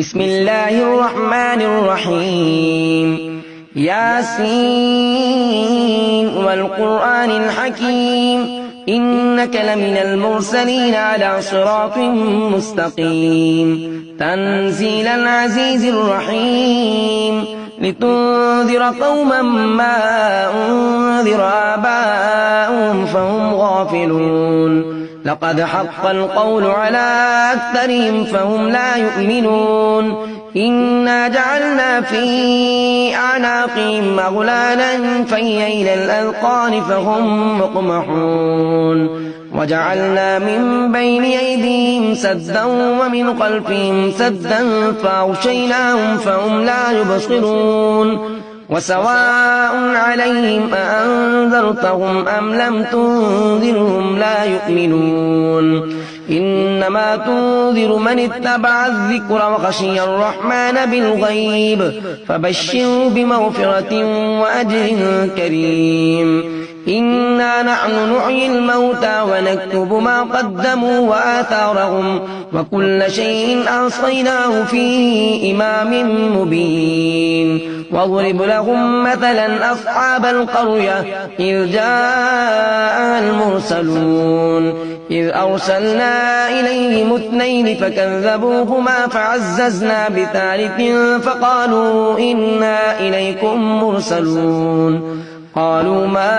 بسم الله الرحمن الرحيم ياسين والقرآن الحكيم إنك لمن المرسلين على صراط مستقيم تنزيل العزيز الرحيم لتنذر قوما ما أنذر آباؤهم فهم غافلون لقد حق القول على أكثرهم فهم لا يؤمنون إنا جعلنا في أعناقهم أغلالا فهي إلى الأذقان فهم مقمحون وجعلنا من بين أيديهم سدا ومن خلفهم سدا فأغشيناهم فهم لا يبصرون وسواء عليهم أأنذرتهم أم لم تنذرهم لا يؤمنون إنما تنذر من اتبع الذكر وخشي الرحمن بالغيب فبشره بمغفرة وأجر كريم إنا نحن نحيي الموتى ونكتب ما قدموا وآثارهم وكل شيء أحصيناه في إمام مبين واضرب لهم مثلا أصحاب القرية إذ جاء المرسلون إذ أرسلنا إليهم اثنين فكذبوهما فعززنا بثالث فقالوا إنا إليكم مرسلون قالوا ما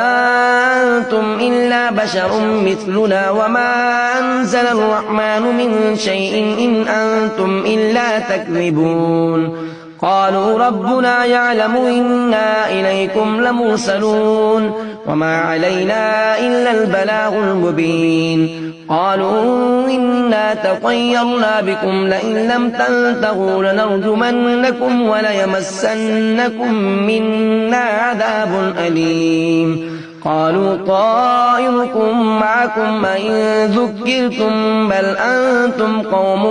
أنتم إلا بشر مثلنا وما أنزل الرحمن من شيء إن أنتم إلا تكذبون قالوا ربنا يعلم إنا إليكم لمرسلون وما علينا إلا البلاغ المبين قالوا إنا تطيرنا بكم لئن لم تنتهوا لنرجمنكم وليمسنكم منا عذاب أليم قالوا طائركم معكم أئن ذكرتم بل أنتم قوم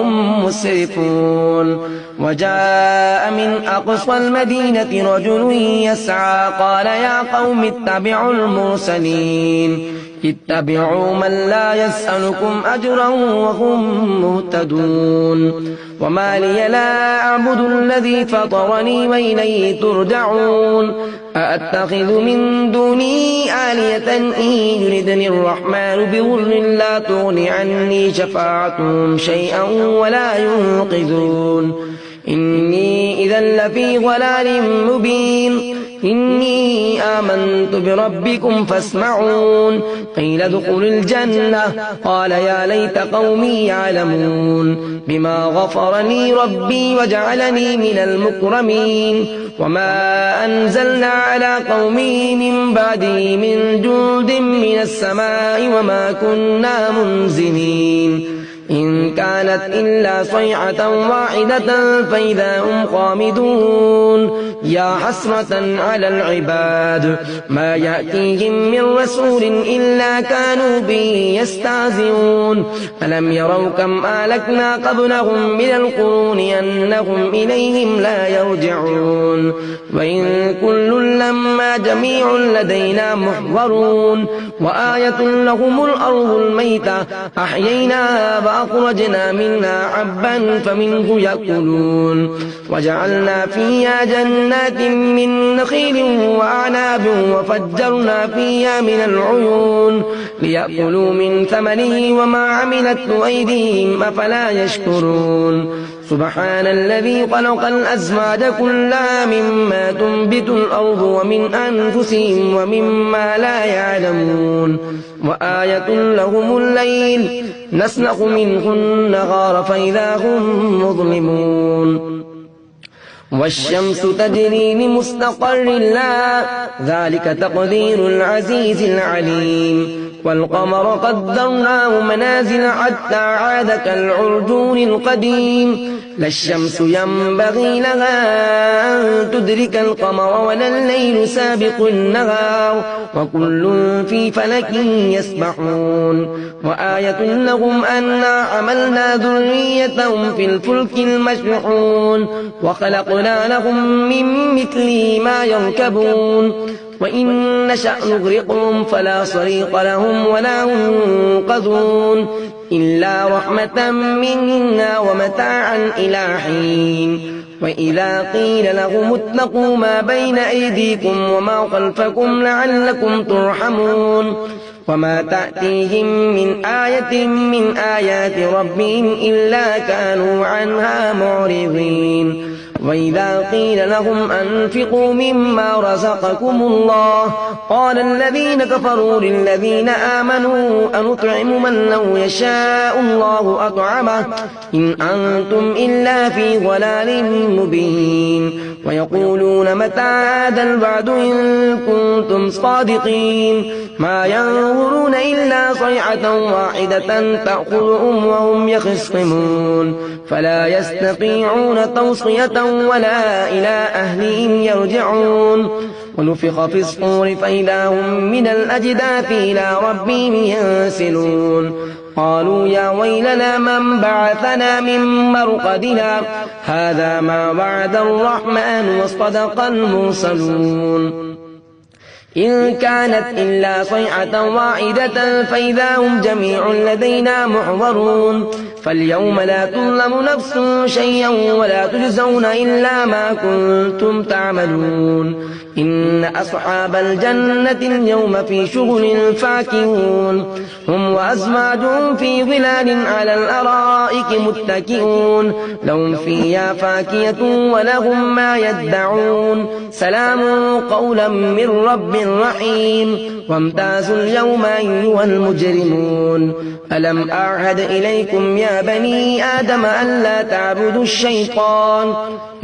مسرفون وجاء من أقصى المدينة رجل يسعى قال يا قوم اتبعوا المرسلين اتبعوا من لا يسألكم أجرا وهم مهتدون وما لي لا أعبد الذي فطرني وإليه ترجعون أأتخذ من دوني آلية إن يردني الرحمن بضر لا تغن عني شفاعتهم شيئا ولا ينقذون إني إذا لفي ضلال مبين إني آمنت بربكم فاسمعون قيل ادخلوا الجنة قال يا ليت قومي يعلمون بما غفر لي ربي وجعلني من المكرمين وما أنزلنا على قومه من بعده من جند من السماء وما كنا منزلين إن كانت إلا صيحة واحدة فإذا هم خامدون يا حسرة على العباد ما يأتيهم من رسول إلا كانوا به يستهزئون ألم يروا كم أهلكنا قبلهم من القرون أنهم إليهم لا يرجعون وإن كل لما جميع لدينا محضرون وآية لهم الأرض الميتة أحييناها فأخرجنا منها حبا فمنه يأكلون وجعلنا فيها جنات من نخيل وأعناب وفجرنا فيها من العيون ليأكلوا من ثمره وما عملته أيديهم أفلا يشكرون سبحان الذي خلق الأزواج كلها مما تنبت الأرض ومن أنفسهم ومما لا يعلمون وآية لهم الليل نسلخ منه النهار فإذا هم مظلمون والشمس تجري لمستقر لها ذلك تقدير العزيز العليم والقمر قدرناه منازل حتى عاد كالعرجون القديم لا الشمس ينبغي لها أن تدرك القمر ولا الليل سابق النهار وكل في فلك يسبحون وآية لهم أنا حملنا ذريتهم في الفلك المشحون وخلقنا لهم من مثله ما يركبون وإن نشأ نغرقهم فلا صريخ لهم ولا هم ينقذون إلا رحمة منا ومتاعا إلى حين وإذا قيل لهم اتقوا ما بين أيديكم وما خلفكم لعلكم ترحمون وما تأتيهم من آية من آيات ربهم إلا كانوا عنها معرضين وإذا قيل لهم أنفقوا مما رزقكم الله قال الذين كفروا للذين آمنوا أنطعم من لو يشاء الله أطعمه إن أنتم إلا في ضلال مبين ويقولون متى هذا الوعد إن كنتم صادقين ما ينظرون إلا صيحة واحدة تأخذهم وهم يخصمون فلا يستطيعون توصية ولا إلى أهلهم يرجعون ونفخ في الصور فإذا هم من الأجداث إلى ربهم ينسلون قالوا يا ويلنا من بعثنا من مرقدنا هذا ما وعد الرحمن وصدق المرسلون إن كانت إلا صيحة واحدة فإذا هم جميع لدينا محضرون فاليوم لا تظلم نفس شيئا ولا تجزون إلا ما كنتم تعملون إن أصحاب الجنة اليوم في شغل فاكهون هم وأزواجهم في ظلال على الأرائك متكئون لهم فيها فاكهة ولهم ما يدعون سلام قولا من رب رحيم وامتازوا اليوم أيها المجرمون ألم أعهد إليكم يا بني آدم ألا تعبدوا الشيطان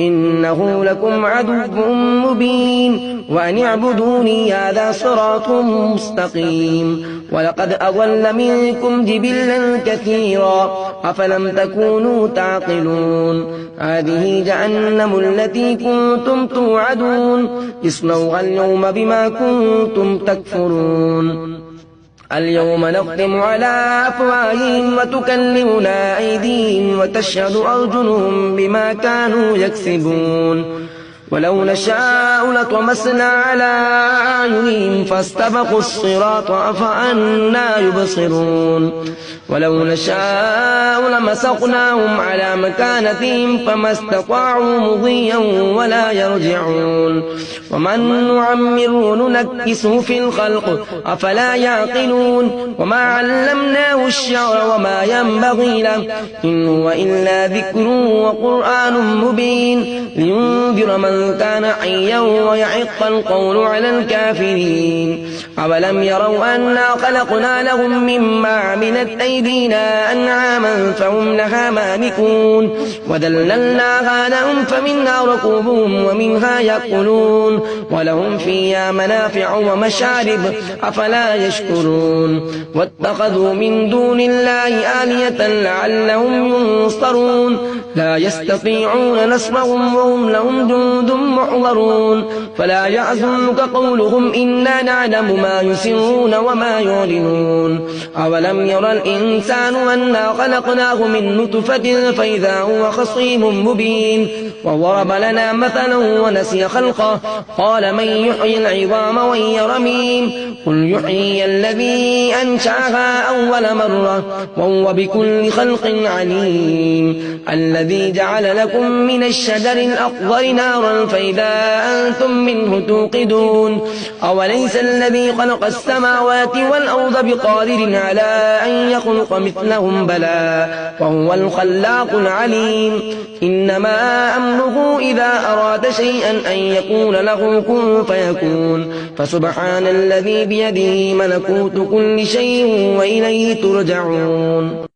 إنه لكم عدو مبين وأن اعبدوني هذا صراط مستقيم ولقد أضل منكم جبلا كثيرا أفلم تكونوا تعقلون هذه جهنم التي كنتم توعدون اصلوها اليوم بما كنتم تكفرون اليوم نختم على أفواههم وتكلمنا أيديهم وتشهد أرجلهم بما كانوا يكسبون ولو نشاء لطمسنا على أعينهم فاستبقوا الصراط أفأنا يبصرون ولو نشاء لمسخناهم على مكانتهم فما استطاعوا مضيا ولا يرجعون ومن نعمره ننكسه في الخلق أفلا يعقلون وما علمناه الشعر وما ينبغي له إن هو إلا ذكر وقرآن مبين لينذر من كان حيا ويحق القول على الكافرين أولم يروا أنا خلقنا لهم مما عملت أيدينا أنعاما فهم لها مالكون وذللناها لهم فمنها ركوبهم ومنها يأكلون ولهم فيها منافع ومشارب أفلا يشكرون واتخذوا من دون الله آلية لعلهم ينصرون لا يستطيعون نصرهم وهم لهم جند محضرون فلا يحزنك قولهم إنا نعلم ما يسرون وما يعلنون أولم يرى الإنسان أنا خلقناه من نطفة فإذا هو خصيم مبين وضرب لنا مثلا ونسي خلقه قال من يحيي العظام وهي رميم قل يحيي الذي أنشأها أول مرة وهو بكل خلق عليم الذي جعل لكم من الشجر الأخضر نارا فإذا أنتم منه توقدون أوليس الذي خلق السماوات والأرض بقادر على أن يخلق مثلهم بلى وهو الخلاق العليم إنما أمره إذا أراد شيئا أن يقول له كن فيكون فسبحان الذي بيده ملكوت كل شيء وإليه ترجعون